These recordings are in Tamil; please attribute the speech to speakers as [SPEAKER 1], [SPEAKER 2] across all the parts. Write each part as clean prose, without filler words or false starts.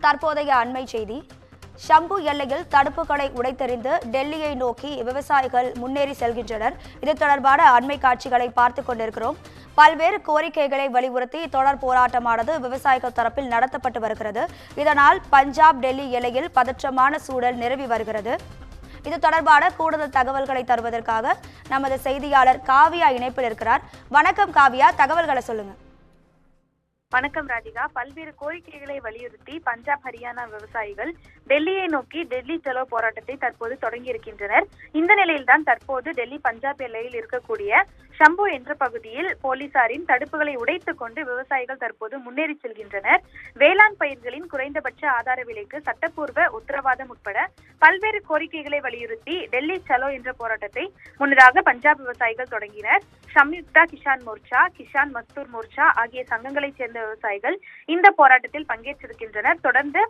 [SPEAKER 1] தற்போதைய அண்மை செய்தி. ஷம்பு எல்லையில் தடுப்புகளை உடைத்தெறிந்து டெல்லியை நோக்கி விவசாயிகள் முன்னேறி செல்கின்றனர். இது தொடர்பான அண்மை காட்சிகளை பார்த்துக் கொண்டிருக்கிறோம். பல்வேறு கோரிக்கைகளை வலியுறுத்தி தொடர் போராட்டமானது விவசாயிகள் தரப்பில் நடத்தப்பட்டு வருகிறது. இதனால் பஞ்சாப் டெல்லி எல்லையில் பதற்றமான சூழல் நிலவி வருகிறது. இது தொடர்பான கூடுதல் தகவல்களை தருவதற்காக நமது செய்தியாளர் காவியா இணைப்பில் இருக்கிறார். வணக்கம் காவியா, தகவல்களை சொல்லுங்க.
[SPEAKER 2] வணக்கம் ராதிகா. பல்வேறு கோரிக்கைகளை வலியுறுத்தி பஞ்சாப் ஹரியானா விவசாயிகள் டெல்லியை நோக்கி டெல்லி சலோ போராட்டத்தை தற்போது தொடங்கி இருக்கின்றனர். இந்த நிலையில்தான் தற்போது டெல்லி பஞ்சாப் எல்லையில் இருக்கக்கூடிய ஷம்பு என்ற பகுதியில் போலீசாரின் தடுப்புகளை உடைத்துக் கொண்டு விவசாயிகள் தற்போது முன்னேறி செல்கின்றனர். வேளாண் பயிர்களின் குறைந்தபட்ச ஆதார விலைக்கு சட்டப்பூர்வ உத்தரவாதம் உட்பட பல்வேறு கோரிக்கைகளை வலியுறுத்தி டெல்லி சலோ என்ற போராட்டத்தை முன்னதாக பஞ்சாப் விவசாயிகள் தொடங்கினர். சம்யுக்தா கிசான் மோர்ச்சா, கிசான் மஸ்தூர் மோர்ச்சா ஆகிய சங்கங்களைச் சேர்ந்த விவசாயிகள் இந்த போராட்டத்தில் பங்கேற்றிருக்கின்றனர். தொடர்ந்து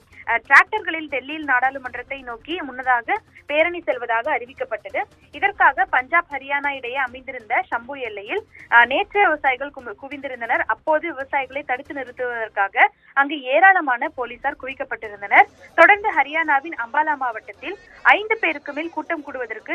[SPEAKER 2] டிராக்டர்களில் டெல்லியில் நாடாளுமன்றத்தை நோக்கி முன்னதாக பேரணி செல்வதாக அறிவிக்கப்பட்டது. இதற்காக பஞ்சாப் ஹரியானா இடையே அமைந்திருந்த ஷம்பு எல்லையில் நேற்று விவசாயிகள் குவிந்திருந்தனர். அப்போது விவசாயிகளை தடுத்து நிறுத்துவதற்காக அங்கு ஏராளமான போலீசார் குவிக்கப்பட்டிருந்தனர். தொடர்ந்து ஹரியானாவின் அம்பாலா மாவட்டத்தில் 5 பேருக்கு மேல் கூட்டம் கூடுவதற்கு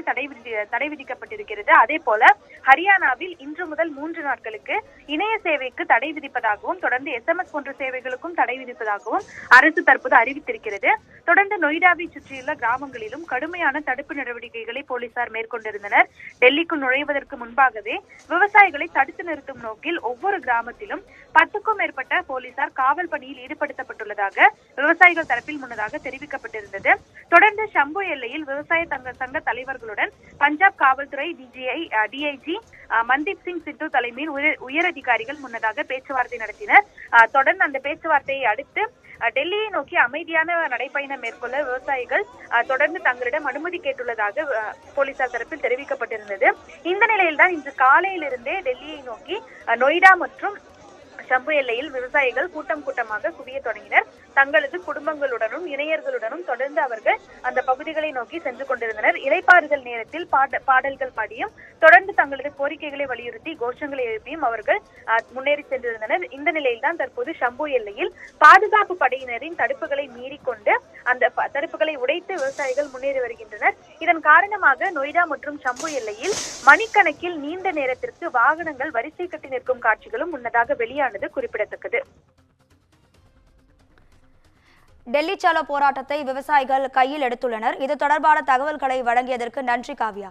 [SPEAKER 2] தடை விதிக்கப்பட்டிருக்கிறது. அதே போல ஹரியானாவில் இன்று முதல் 3 நாட்களுக்கு இணைய சேவைக்கு தடை விதிப்பதாகவும் தொடர்ந்து SMS போன்ற சேவைகளுக்கும் தடை விதிப்பதாகவும் அரசு தற்போது அறிவித்திருக்கிறது. தொடர்ந்து நொய்டாவை சுற்றியுள்ள கிராமங்களிலும் கடுமையான தடுப்பு நடவடிக்கைகளை போலீசார் மேற்கொண்டிருந்தனர். டெல்லிக்குள் நுழைவதற்கு முன்பாகவே விவசாயிகளை தடுத்து நிறுத்தும் நோக்கில் ஒவ்வொரு கிராமத்திலும் 10க்கும் மேற்பட்ட போலீசார் காவல் பணியில் ஈடுபடுத்தப்பட்டுள்ளதாக விவசாயிகள் தரப்பில் முன்னதாக தெரிவிக்கப்பட்டிருந்தது. தொடர்ந்து ஷம்பு எல்லையில் விவசாய சங்க தலைவர்களுடன் பஞ்சாப் காவல்துறை DIG மன்தீப் சிங் சித்து தலைமையில் உயர் அதிகாரிகள் முன்னதாக பேச்சுவார்த்தை நடத்தினர். தொடர்ந்து அந்த பேச்சுவார்த்தையை அடுத்து டெல்லியை நோக்கி அமைதியான நடைபயணம் மேற்கொள்ள விவசாயிகள் தொடர்ந்து தங்களிடம் அனுமதி கேட்டுள்ளதாக போலீசார் தரப்பில் தெரிவிக்கப்பட்டிருந்தது. இந்த நிலையில்தான் இன்று காலையிலிருந்தே டெல்லியை நோக்கி நொய்டா மற்றும் ஷம்பு எல்லையில் விவசாயிகள் கூட்டமாக குவிய தொடங்கினர். தங்களது குடும்பங்களுடனும் இணையர்களுடனும் தொடர்ந்து அவர்கள் அந்த பகுதிகளை நோக்கி சென்று கொண்டிருந்தனர். இளைப்பாறுதல் நேரத்தில் பாடல்கள் பாடியும் தொடர்ந்து தங்களது கோரிக்கைகளை வலியுறுத்தி கோஷங்களை எழுப்பியும் அவர்கள் முன்னேறி சென்றிருந்தனர். இந்த நிலையில்தான் தற்போது ஷம்பு எல்லையில் பாதுகாப்பு படையினரின் தடுப்புகளை மீறிக்கொண்டு அந்த தடுப்புகளை உடைத்து விவசாயிகள் முன்னேறி வருகின்றனர். இதன் காரணமாக நொய்டா மற்றும் ஷம்பு எல்லையில் மணிக்கணக்கில் நீண்ட நேரத்திற்கு வாகனங்கள் வரிசை கட்டி நிற்கும் காட்சிகளும் முன்னதாக வெளியானது குறிப்பிடத்தக்கது.
[SPEAKER 1] டெல்லி சலோ போராட்டத்தை விவசாயிகள் கையில் எடுத்துள்ளனர். இது தொடர்பான தகவல்களை வழங்கியதற்கு நன்றி காவியா.